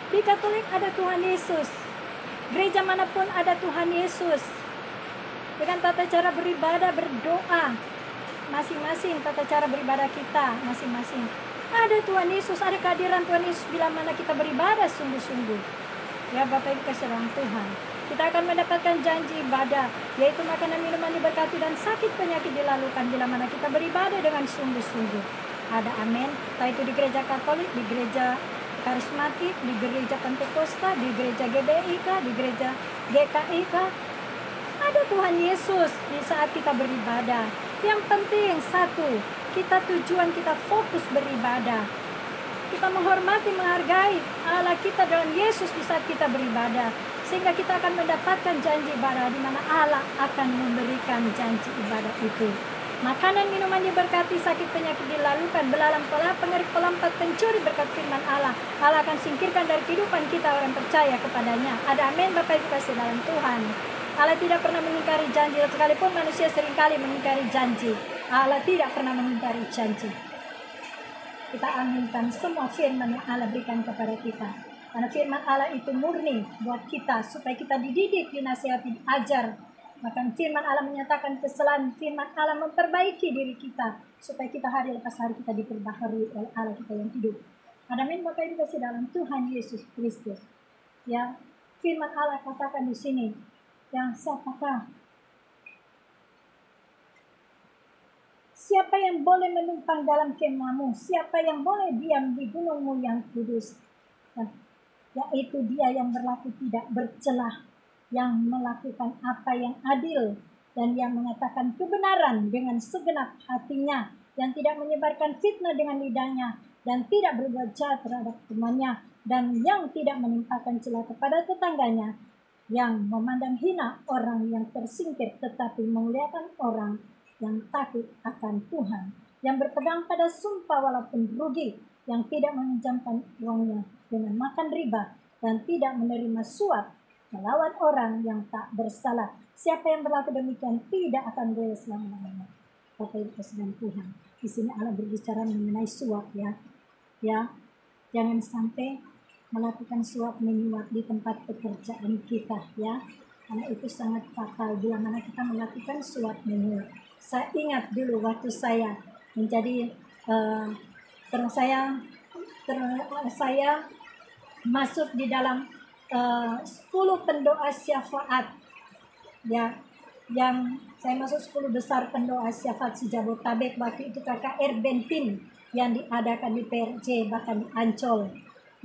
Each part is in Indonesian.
Di Katolik ada Tuhan Yesus. Gereja manapun ada Tuhan Yesus. Dengan tata cara beribadah, berdoa, masing-masing tata cara beribadah kita, masing-masing. Ada Tuhan Yesus, ada kehadiran Tuhan Yesus bila mana kita beribadah sungguh-sungguh. Ya Bapak Ibu kasih dalam Tuhan, kita akan mendapatkan janji ibadah, yaitu makanan minuman diberkati dan sakit penyakit dilalukan bila mana kita beribadah dengan sungguh-sungguh. Ada amin, entah itu di gereja Katolik, di gereja Karismatik, di gereja Pentakosta, di gereja GBI, di gereja GKI. Ada Tuhan Yesus di saat kita beribadah. Yang penting satu, tujuan kita fokus beribadah. Kita menghormati, menghargai Allah kita dalam Yesus di saat kita beribadah. Sehingga kita akan mendapatkan janji ibadah di mana Allah akan memberikan janji ibadah itu. Makanan minuman diberkati, sakit penyakit dilalukan, belalang pelap, pengerik pelampat, pencuri berkat firman Allah. Allah akan singkirkan dari kehidupan kita orang percaya kepadanya. Ada amin Bapak Ibu kasih dalam Tuhan. Allah tidak pernah mengingkari janji, sekalipun manusia seringkali mengingkari janji. Allah tidak pernah mengingkari janji. Kita aminkan semua firman yang Allah berikan kepada kita. Karena firman Allah itu murni buat kita, supaya kita dididik, dinasihati, diajar. Bahkan firman Allah menyatakan kesalahan, firman Allah memperbaiki diri kita, supaya kita hari lepas hari kita diperbaharui oleh Allah kita yang hidup. Amin Bapak Ibu kasih dalam Tuhan Yesus Kristus. Ya, firman Allah katakan di sini, yang siapa yang boleh menumpang dalam kemahmu? Siapa yang boleh diam di gunungmu yang kudus? Yaitu dia yang berlaku tidak bercelah, yang melakukan apa yang adil, dan yang mengatakan kebenaran dengan segenap hatinya, yang tidak menyebarkan fitnah dengan lidahnya, dan tidak berbuat jahat terhadap temannya, dan yang tidak menimpakan celah kepada tetangganya, yang memandang hina orang yang tersingkir, tetapi memuliakan orang yang takut akan Tuhan, yang berpegang pada sumpah walaupun rugi, yang tidak meminjamkan uangnya dengan makan riba, dan tidak menerima suap melawan orang yang tak bersalah. Siapa yang berlaku demikian tidak akan boleh selama-lamanya. Bapak Ibu kasih Tuhan, di sini Allah berbicara mengenai suap, ya. Jangan sampai melakukan suap menyuap di tempat pekerjaan kita, ya. Karena itu sangat fatal bila mana kita melakukan suap menyuap. Saya ingat dulu waktu saya menjadi saya masuk di dalam 10 pendoa syafaat, ya, yang saya masuk 10 besar pendoa syafaat se-Jabodetabek. Waktu itu KKR Bentin yang diadakan di PRJ, bahkan di Ancol.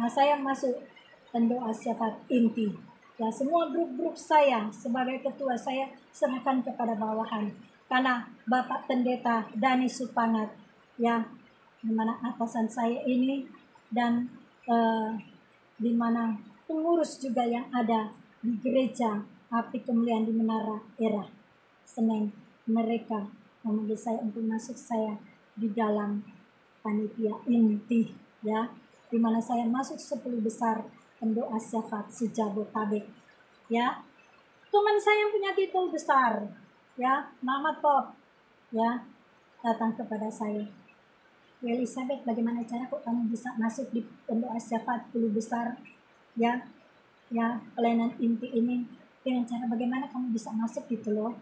Nah, saya masuk pendoa syafaat inti. Ya, semua grup-grup saya sebagai ketua saya serahkan kepada bawahan. Karena Bapak Pendeta Dani Supangat, ya, di mana atasan saya ini, dan di mana pengurus juga yang ada di gereja Api Kemuliaan di Menara Era Senen, mereka memanggil saya untuk masuk saya di dalam panitia inti, ya, di mana saya masuk 10 besar pendoa syafaat se-Jabodetabek, ya. Teman saya yang punya titel besar, ya, Mama Top, ya, datang kepada saya, Elizabeth, bagaimana cara kok kamu bisa masuk di pendoa syafaat 10 besar, ya, pelayanan inti ini, dengan cara bagaimana kamu bisa masuk gitu loh.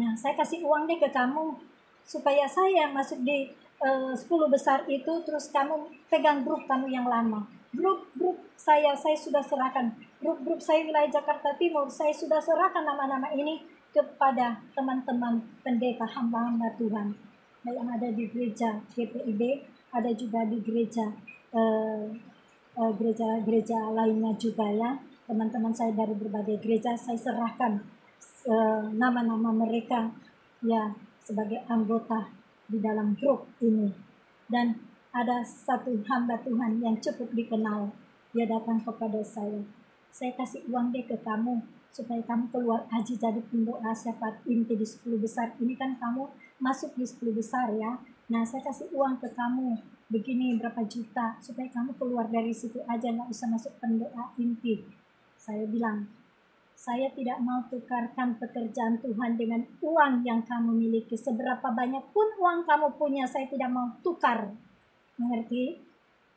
Nah, saya kasih uang deh ke kamu supaya saya masuk di 10 besar itu, terus kamu pegang grup kamu yang lama. Grup saya sudah serahkan. Grup saya wilayah Jakarta Timur, saya sudah serahkan nama-nama ini kepada teman-teman pendeta hamba-hamba Tuhan. Yang ada di gereja GPIB, ada juga di gereja gereja lainnya juga, ya. Teman-teman saya dari berbagai gereja saya serahkan nama-nama mereka, ya, sebagai anggota di dalam grup ini. Dan ada satu hamba Tuhan yang cukup dikenal, dia datang kepada saya kasih uang deh ke kamu supaya kamu keluar haji jadi pendoa syafaat inti di 10 besar ini, kan kamu masuk di 10 besar, ya. Nah, saya kasih uang ke kamu begini berapa juta supaya kamu keluar dari situ aja, nggak usah masuk pendoa inti. Saya bilang, saya tidak mau tukarkan pekerjaan Tuhan dengan uang yang kamu miliki. Seberapa banyak pun uang kamu punya, saya tidak mau tukar. Mengerti?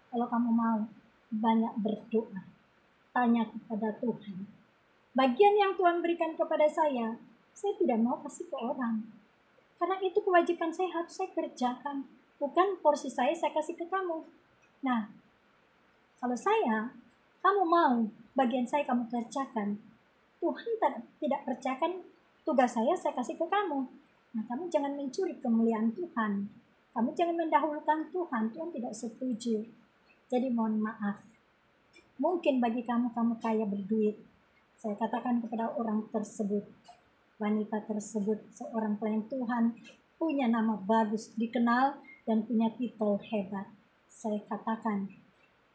Kalau kamu mau banyak berdoa, tanya kepada Tuhan. Bagian yang Tuhan berikan kepada saya tidak mau kasih ke orang. Karena itu kewajiban saya, harus saya kerjakan. Bukan porsi saya kasih ke kamu. Nah, kalau kamu mau bagian saya kamu kerjakan. Tuhan tidak percayakan tugas saya kasih ke kamu. Nah, kamu jangan mencuri kemuliaan Tuhan. Kamu jangan mendahulukan Tuhan. Tuhan tidak setuju. Jadi mohon maaf. Mungkin bagi kamu kaya berduit. Saya katakan kepada orang tersebut, wanita tersebut, seorang pelayan Tuhan, punya nama bagus, dikenal, dan punya titel hebat. Saya katakan,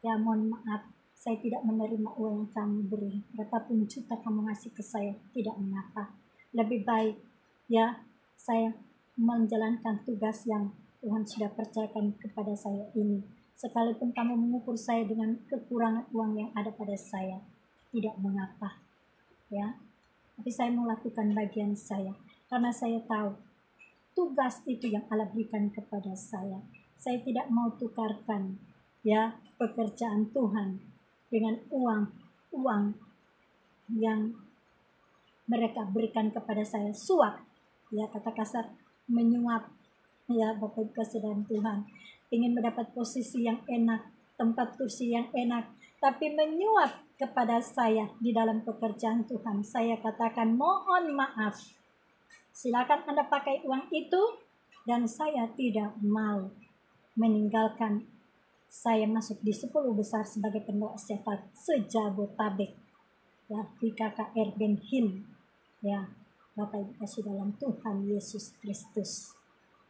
ya mohon maaf, saya tidak menerima uang yang kamu beri. Berapapun juta kamu ngasih ke saya, tidak mengapa. Lebih baik, ya, saya menjalankan tugas yang Tuhan sudah percayakan kepada saya ini. Sekalipun kamu mengukur saya dengan kekurangan uang yang ada pada saya, tidak mengapa. Ya, tapi saya melakukan bagian saya karena saya tahu tugas itu yang Allah berikan kepada saya. Saya tidak mau tukarkan ya pekerjaan Tuhan dengan uang yang mereka berikan kepada saya, suap, ya, kata kasar, menyuap, ya Bapak Ibu kasih dalam Tuhan, ingin mendapat posisi yang enak, tempat kursi yang enak, tapi menyuap kepada saya di dalam pekerjaan Tuhan. Saya katakan mohon maaf. Silakan Anda pakai uang itu, dan saya tidak mau meninggalkan. Saya masuk di 10 besar sebagai pendoa syafaat se-Jabotabek. Ya, PKKR Benhil. Ya, Bapak Ibu kasih dalam Tuhan Yesus Kristus.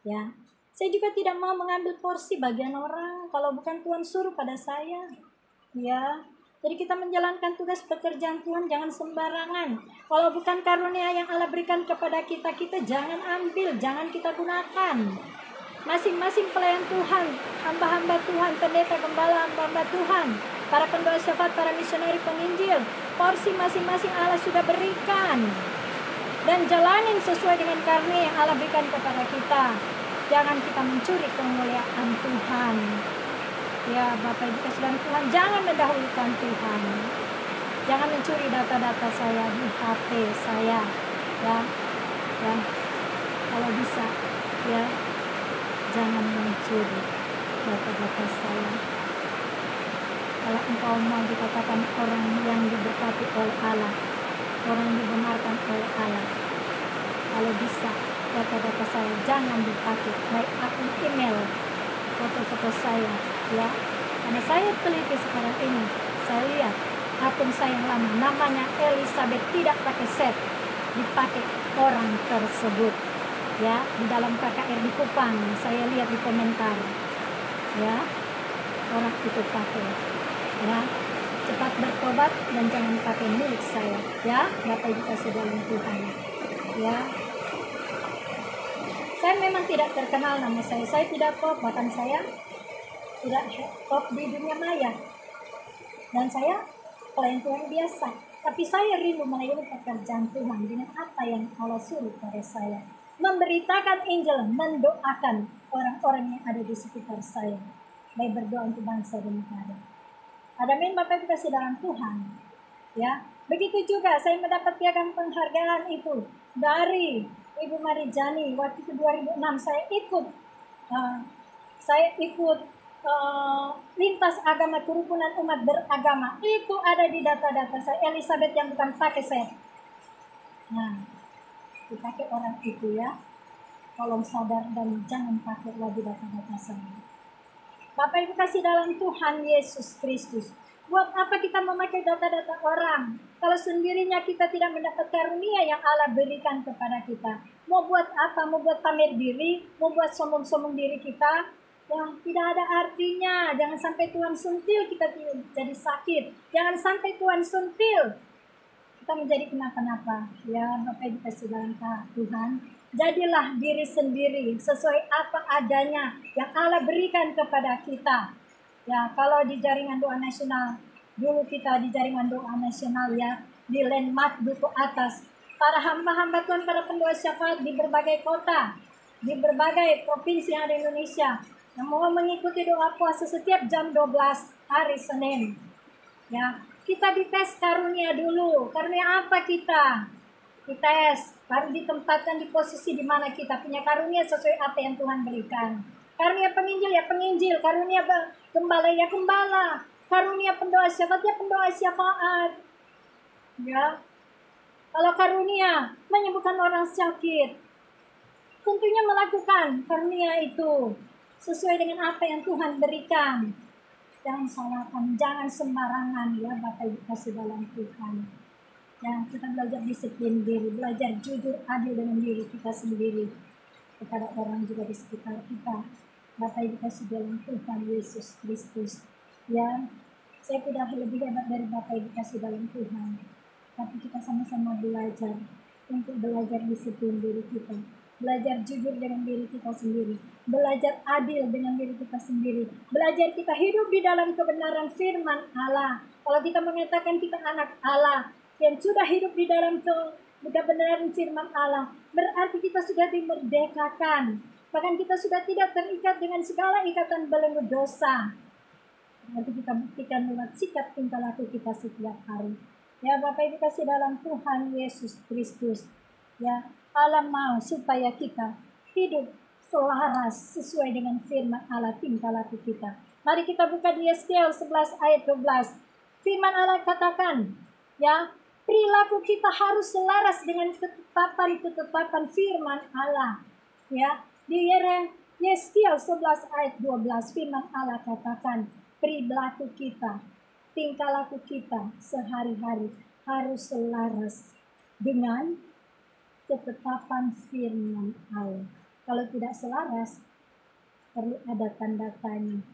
Ya, saya juga tidak mau mengambil porsi bagian orang kalau bukan Tuhan suruh pada saya. Ya, jadi kita menjalankan tugas pekerjaan Tuhan jangan sembarangan. Kalau bukan karunia yang Allah berikan kepada kita, kita jangan ambil, jangan kita gunakan. Masing-masing pelayan Tuhan, hamba-hamba Tuhan, pendeta, gembala, hamba-hamba Tuhan, para pendoa syafaat, para misioneri, penginjil, porsi masing-masing Allah sudah berikan. Dan jalanin sesuai dengan karunia yang Allah berikan kepada kita. Jangan kita mencuri kemuliaan Tuhan. Ya Bapak Ibu kasih Tuhan, jangan mendahulukan Tuhan. Jangan mencuri data-data saya di HP saya. Ya, kalau bisa, ya, jangan mencuri data-data saya. Kalau engkau mau dikatakan orang yang diberkati oleh Allah, orang yang dibenarkan oleh Allah, kalau bisa data-data saya jangan dipakai, baik akun email, foto-foto saya, ya, karena saya teliti sekarang ini, saya lihat akun saya yang lama, namanya Elizabeth, tidak pakai set, dipakai orang tersebut, ya, di dalam KKR di Kupang, saya lihat di komentar, ya, orang itu pakai, ya, cepat bertobat dan jangan pakai milik saya, ya, Bapak Ibu kasih dalam Tuhan, ya. Saya memang tidak terkenal nama saya tidak top, bahkan saya tidak top di dunia maya. Dan saya pelayan Tuhan biasa. Tapi saya rindu melayani pekerjaan Tuhan dengan apa yang Allah suruh pada saya. Memberitakan Injil, mendoakan orang-orang yang ada di sekitar saya. Baik berdoa untuk bangsa dan negara. Amin Bapak Ibu kasih dalam Tuhan. Ya, begitu juga saya mendapat piagam penghargaan itu dari Ibu Marijani. Waktu itu 2006 saya ikut lintas agama, kerukunan umat beragama. Itu ada di data-data saya. Elizabeth yang bukan pakai set. Nah, dipakai orang itu, ya. Tolong sadar dan jangan pakai lagi data-data saya. Bapak Ibu kasih dalam Tuhan Yesus Kristus. Buat apa kita memakai data-data orang? Kalau sendirinya kita tidak mendapat karunia yang Allah berikan kepada kita. Mau buat apa? Mau buat pamer diri? Mau buat sombong-sombong diri kita? Yang tidak ada artinya. Jangan sampai Tuhan sentil kita jadi sakit. Jangan sampai Tuhan sentil kita menjadi kenapa-napa. Ya Bapak Ibu kasih dalam Tuhan. Jadilah diri sendiri sesuai apa adanya yang Allah berikan kepada kita. Ya, kalau di jaringan doa nasional, dulu kita di jaringan doa nasional, ya, di landmark duku atas, para hamba-hamba Tuhan, para pendoa syafaat di berbagai kota, di berbagai provinsi yang ada di Indonesia, yang mau mengikuti doa puasa setiap jam 12 hari Senin. Ya, Kita dites karunia dulu. Karunia apa kita? Dites, baru ditempatkan di posisi di mana kita punya karunia sesuai apa yang Tuhan berikan. Karunia penginjil ya penginjil, karunia gembala ya gembala, karunia pendoa syafaat ya pendoa syafaat. Ya. Kalau karunia menyembuhkan orang sakit, tentunya melakukan karunia itu sesuai dengan apa yang Tuhan berikan. Jangan salahkan, jangan sembarangan ya Bapak Ibu kasih dalam Tuhan. Ya, kita belajar disiplin diri, belajar jujur adil dengan diri kita sendiri kepada orang juga di sekitar kita. Bapak Ibu kasih dalam Tuhan Yesus Kristus. Ya, saya tidak lebih hebat dari Bapak Ibu kasih dalam Tuhan. Tapi kita sama-sama belajar untuk belajar disiplin diri kita. Belajar jujur dengan diri kita sendiri, belajar adil dengan diri kita sendiri, belajar kita hidup di dalam kebenaran firman Allah. Kalau kita mengatakan kita anak Allah yang sudah hidup di dalam kebenaran firman Allah, berarti kita sudah dimerdekakan. Bahkan kita sudah tidak terikat dengan segala ikatan belenggu dosa. Nanti kita buktikan lewat sikap tingkah laku kita setiap hari. Ya Bapak Ibu kasih dalam Tuhan Yesus Kristus. Ya, Allah mau supaya kita hidup selaras sesuai dengan firman Allah tingkah laku kita. Mari kita buka di Yeskiel 11 ayat 12. Firman Allah katakan, ya, perilaku kita harus selaras dengan ketetapan firman Allah. Ya, di Yeskiel 11 ayat 12 firman Allah katakan, perilaku kita, tingkah laku kita sehari-hari harus selaras dengan ketetapan firman Allah. Kalau tidak selaras, perlu ada tanda-tanya.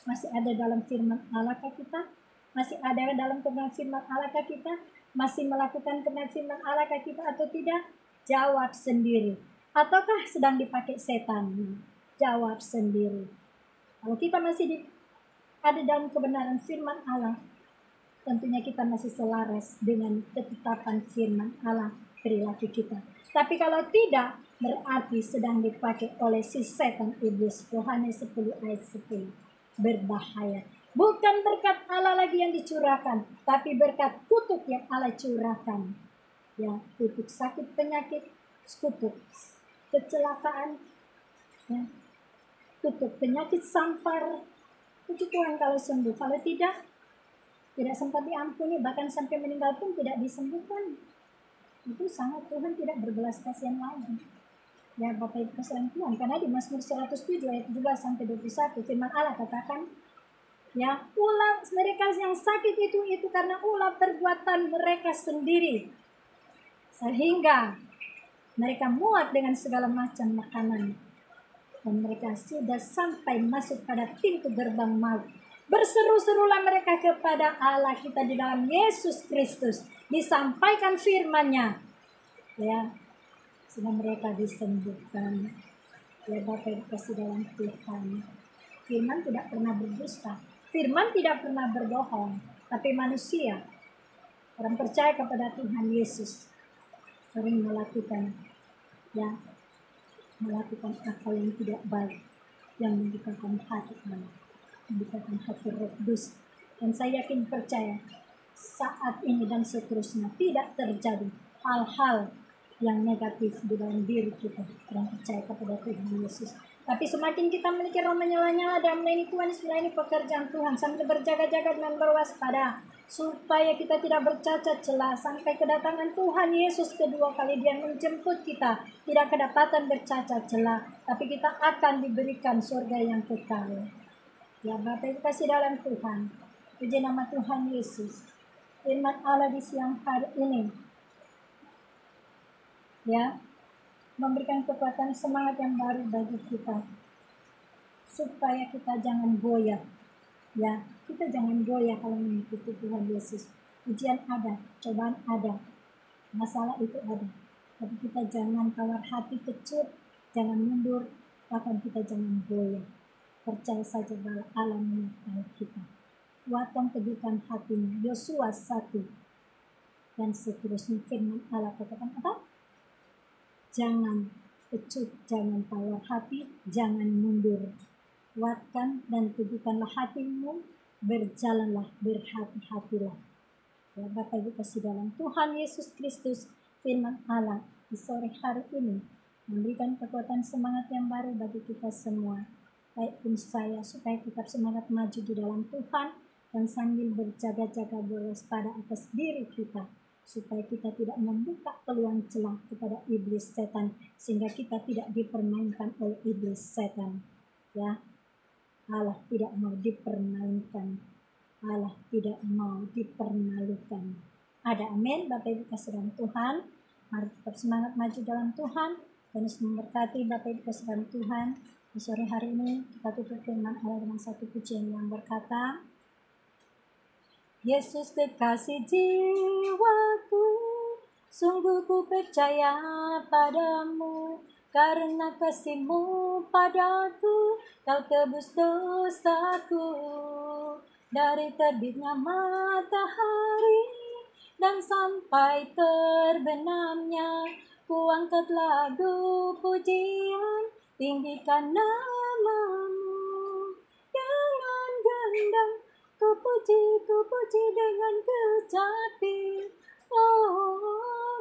Masih ada dalam firman Allah kah kita? Masih ada dalam kebenaran firman Allah kah kita? Masih melakukan kebenaran firman Allah kah kita atau tidak? Jawab sendiri. Ataukah sedang dipakai setan? Jawab sendiri. Kalau kita masih ada dalam kebenaran firman Allah, tentunya kita masih selaras dengan ketetapan firman Allah perilaku kita. Tapi kalau tidak, berarti sedang dipakai oleh si setan iblis. Yohanes 10 ayat 10. Berbahaya. Bukan berkat Allah lagi yang dicurahkan, tapi berkat kutuk yang Allah curahkan. Ya, kutuk sakit penyakit, kutuk kecelakaan, ya, kutuk penyakit sampar. Puji Tuhan kalau sembuh. Kalau tidak sempat diampuni, bahkan sampai meninggal pun tidak disembuhkan. Itu sangat Tuhan tidak berbelas kasihan lagi. Ya Bapak Ibu kasih Tuhan, karena di Mazmur 107 ayat 17 sampai 21 firman Allah katakan, ya, ulah mereka yang sakit itu karena ulah perbuatan mereka sendiri, sehingga mereka muat dengan segala macam makanan, dan mereka sudah sampai masuk pada pintu gerbang maut. Berseru-serulah mereka kepada Allah kita di dalam Yesus Kristus. Disampaikan firman-Nya. Ya, sehingga mereka disembuhkan. Ya Bapak Ibu kasih dalam Tuhan. Firman tidak pernah berdusta. Firman tidak pernah berbohong. Tapi manusia, orang percaya kepada Tuhan Yesus, sering melakukan apa yang tidak baik, yang membukakan hati Allah, membukakan hati Roh Kudus. Dan saya yakin percaya saat ini dan seterusnya tidak terjadi hal-hal yang negatif di dalam diri kita yang percaya kepada Tuhan Yesus. Tapi semakin kita memiliki roh menyala-nyala dan melayani Tuhan, melayani pekerjaan Tuhan, sambil berjaga-jaga dan berwaspada, supaya kita tidak bercacat celah sampai kedatangan Tuhan Yesus kedua kali Dia menjemput kita, tidak kedapatan bercacat celah, tapi kita akan diberikan surga yang kekal. Ya Bapak Ibu kasih dalam Tuhan, puji nama Tuhan Yesus. Firman Allah di siang hari ini, ya, memberikan kekuatan semangat yang baru bagi kita, supaya kita jangan goyah. Ya, kita jangan goyah kalau mengikuti Tuhan Yesus. Ujian ada, cobaan ada, masalah itu ada, tapi kita jangan tawar hati, kecut, jangan mundur, bahkan kita jangan goyah. Percaya saja bahwa Allah menyertai kita. Kuatkan teguhkan hatimu. Yosua 1 dan seterusnya firman Allah katakan apa? Jangan kecut, jangan tawar hati, jangan mundur. Kuatkan dan teguhkanlah hatimu, berjalanlah, berhati-hatilah. Ya, Bapak Ibu kasih dalam Tuhan Yesus Kristus, firman Allah di sore hari ini memberikan kekuatan semangat yang baru bagi kita semua, baik pun saya, supaya tetap semangat maju di dalam Tuhan dan sambil berjaga-jaga berwaspada atas diri kita, supaya kita tidak membuka peluang celah kepada iblis setan, sehingga kita tidak dipermainkan oleh iblis setan. Ya, Allah tidak mau dipermainkan, Allah tidak mau dipermalukan. Ada amin. Bapak Ibu kasih dalam Tuhan, mari tetap semangat maju dalam Tuhan. Dan memberkati Bapak Ibu kasih dalam Tuhan. Di sore hari ini kita tutup firman Allah dengan satu pujian yang berkata, Yesus kekasih jiwaku, sungguh ku percaya padamu, karena kasih-Mu padaku, Kau tebus dosaku. Dari terbitnya matahari dan sampai terbenamnya, ku angkat lagu pujian, tinggikan nama-Mu. Dengan gendang ku puji dengan kecapi. Oh,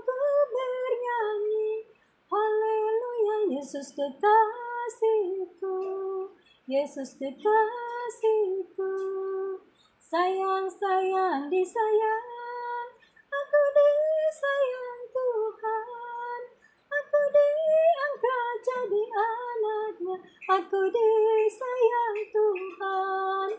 ku bernyanyi haleluya. Yesus kekasihku, Yesus kekasihku, sayang disayang, aku disayang Tuhan, aku diangkat jadi anaknya, aku disayang Tuhan.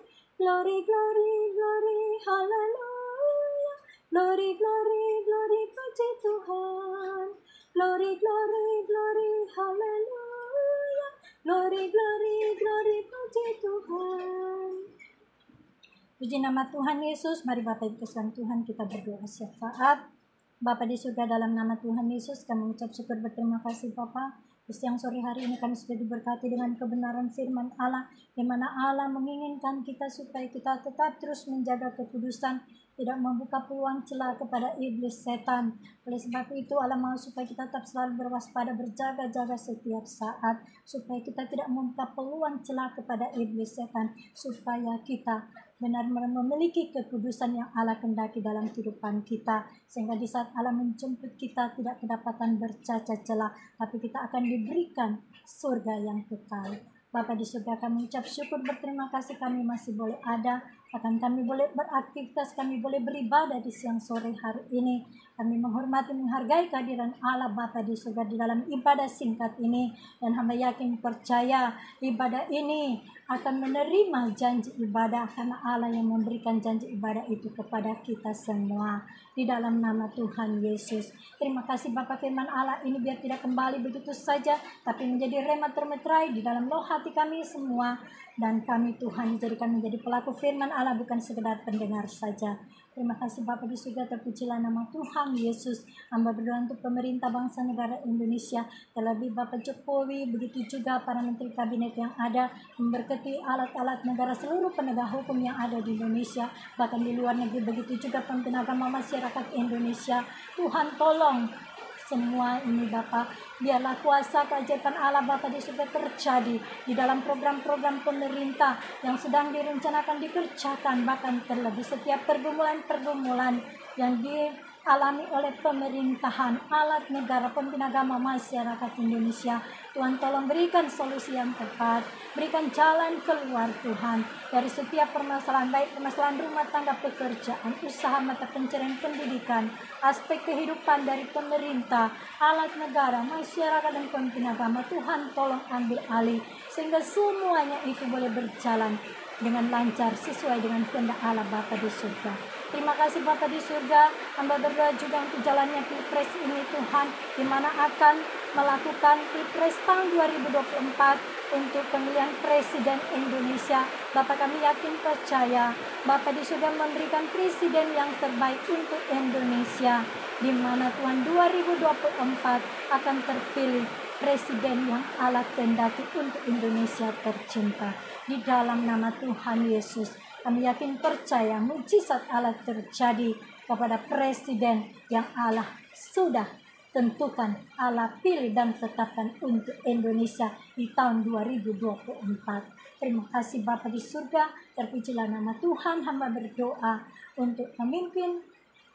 Glory, glory, glory, haleluya. Glory, glory, glory, puji Tuhan. Glory, glory, glory, haleluya. Glory, glory, glory, puji Tuhan. Puji nama Tuhan Yesus. Mari Bapak Ibu sekalian Tuhan kita berdoa syafaat. Bapa di surga, dalam nama Tuhan Yesus kami mengucap syukur berterima kasih Bapa. Di siang sore hari ini kami sudah diberkati dengan kebenaran firman Allah, di mana Allah menginginkan kita supaya kita tetap terus menjaga kekudusan, tidak membuka peluang celah kepada iblis setan. Oleh sebab itu Allah mau supaya kita tetap selalu berwaspada, berjaga-jaga setiap saat, supaya kita tidak membuka peluang celah kepada iblis setan, supaya kita benar-benar memiliki kekudusan yang Allah kendaki dalam kehidupan kita, sehingga di saat Allah menjemput kita tidak kedapatan bercacat celah, tapi kita akan diberikan surga yang kekal. Bapa di surga, kami ucap syukur berterima kasih kami masih boleh ada, akan kami boleh beraktivitas, kami boleh beribadah di siang sore hari ini. Kami menghormati, menghargai kehadiran Allah Bapa di surga di dalam ibadah singkat ini, dan hamba yakin percaya ibadah ini akan menerima janji ibadah, karena Allah yang memberikan janji ibadah itu kepada kita semua di dalam nama Tuhan Yesus. Terima kasih Bapa, firman Allah ini biar tidak kembali begitu saja, tapi menjadi rema termeterai di dalam loh hati kami semua, dan kami Tuhan dijadikan menjadi pelaku firman Allah, bukan sekedar pendengar saja. Terima kasih Bapa di surga, terpujilah nama Tuhan Yesus. Hamba berdoa untuk pemerintah bangsa negara Indonesia, terlebih Bapak Jokowi, begitu juga para menteri kabinet yang ada, memberkati alat-alat negara, seluruh penegak hukum yang ada di Indonesia, bahkan di luar negeri, begitu juga pemimpin agama masyarakat Indonesia. Tuhan tolong semua ini Bapak, biarlah kuasa keajaiban Allah Bapa di surga terjadi di dalam program-program pemerintah yang sedang direncanakan dikerjakan, bahkan terlebih setiap pergumulan-pergumulan yang dialami oleh pemerintahan, alat negara, pemimpin agama masyarakat Indonesia. Tuhan tolong berikan solusi yang tepat, berikan jalan keluar Tuhan dari setiap permasalahan, baik permasalahan rumah tangga, pekerjaan, usaha, mata pencarian, pendidikan, aspek kehidupan dari pemerintah, alat negara, masyarakat, dan pemimpin agama. Tuhan tolong ambil alih sehingga semuanya itu boleh berjalan dengan lancar sesuai dengan kehendak Allah Bapa di surga. Terima kasih Bapa di surga. Hamba berdoa juga untuk jalannya Pilpres ini Tuhan, di mana akan melakukan Pilpres tahun 2024 untuk pemilihan Presiden Indonesia. Bapak, kami yakin percaya Bapak di surga memberikan presiden yang terbaik untuk Indonesia, di mana Tuhan 2024 akan terpilih presiden yang Allah kehendaki untuk Indonesia tercinta. Di dalam nama Tuhan Yesus, kami yakin percaya mujizat Allah terjadi kepada presiden yang Allah sudah tentukan, Allah pilih dan tetapkan untuk Indonesia di tahun 2024. Terima kasih Bapa di surga, terpujilah nama Tuhan. Hamba berdoa untuk pemimpin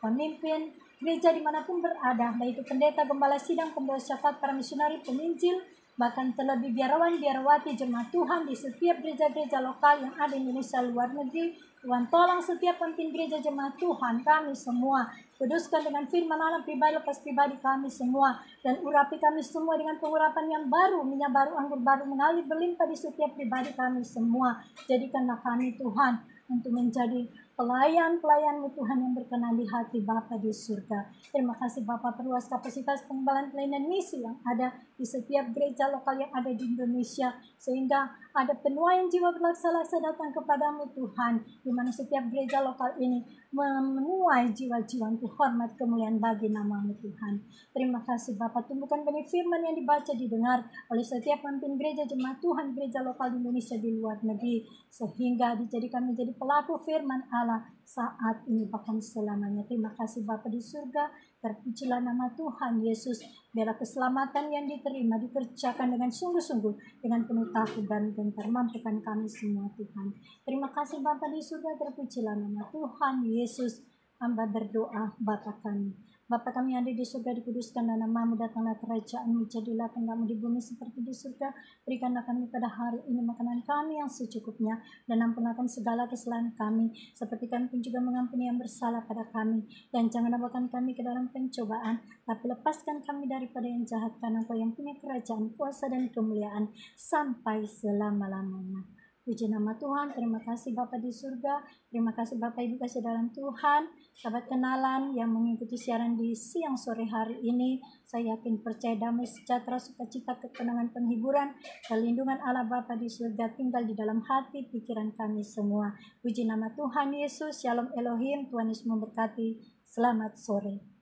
pemimpin gereja dimanapun berada, baik itu pendeta, gembala sidang, pembawa syafaat, para misionari, penginjil, bahkan terlebih biarawan-biarawati jemaat Tuhan di setiap gereja-gereja lokal yang ada di Indonesia luar negeri. Tuhan tolong setiap pemimpin gereja jemaat Tuhan, kami semua kuduskan dengan firman Allah pribadi lepas pribadi kami semua, dan urapi kami semua dengan pengurapan yang baru, minyak baru, anggur baru mengalir berlimpah di setiap pribadi kami semua. Jadikanlah kami Tuhan untuk menjadi pelayan-pelayan-Mu Tuhan yang berkenan di hati Bapa di surga. Terima kasih Bapa, perluas kapasitas pengembalaan pelayanan misi yang ada di setiap gereja lokal yang ada di Indonesia, sehingga ada penuaian jiwa berlaksa-laksa datang kepadamu Tuhan, di mana setiap gereja lokal ini menuai jiwa-jiwa untuk hormat kemuliaan bagi nama-Mu Tuhan. Terima kasih Bapa, tumbuhkan benih firman yang dibaca didengar oleh setiap pemimpin gereja jemaat Tuhan gereja lokal di Indonesia di luar negeri, sehingga dijadikan menjadi pelaku firman Allah saat ini bahkan selamanya. Terima kasih Bapa di surga, terpujilah nama Tuhan Yesus. Biarlah keselamatan yang diterima dikerjakan dengan sungguh-sungguh, dengan penuh takut dan gentar. Mampukan kami semua Tuhan. Terima kasih Bapa di surga, terpujilah nama Tuhan Yesus. Hamba berdoa Bapa kami. Bapa kami yang ada di surga, dikuduskan namamu, datanglah kerajaan-Mu, jadilah kehendak-Mu di bumi seperti di surga. Berikanlah kami pada hari ini makanan kami yang secukupnya, dan ampunkan segala kesalahan kami, seperti kami pun juga mengampuni yang bersalah pada kami. Dan jangan bawakan kami ke dalam pencobaan, tapi lepaskan kami daripada yang jahat, karena Engkau yang punya kerajaan, kuasa dan kemuliaan sampai selama-lamanya. Puji nama Tuhan. Terima kasih Bapa di surga. Terima kasih Bapak Ibu kasih dalam Tuhan, sahabat kenalan yang mengikuti siaran di siang sore hari ini. Saya yakin percaya damai sejahtera, sukacita, ketenangan, penghiburan, perlindungan Allah Bapa di surga tinggal di dalam hati pikiran kami semua. Puji nama Tuhan Yesus. Shalom Elohim. Tuhan Yesus memberkati. Selamat sore.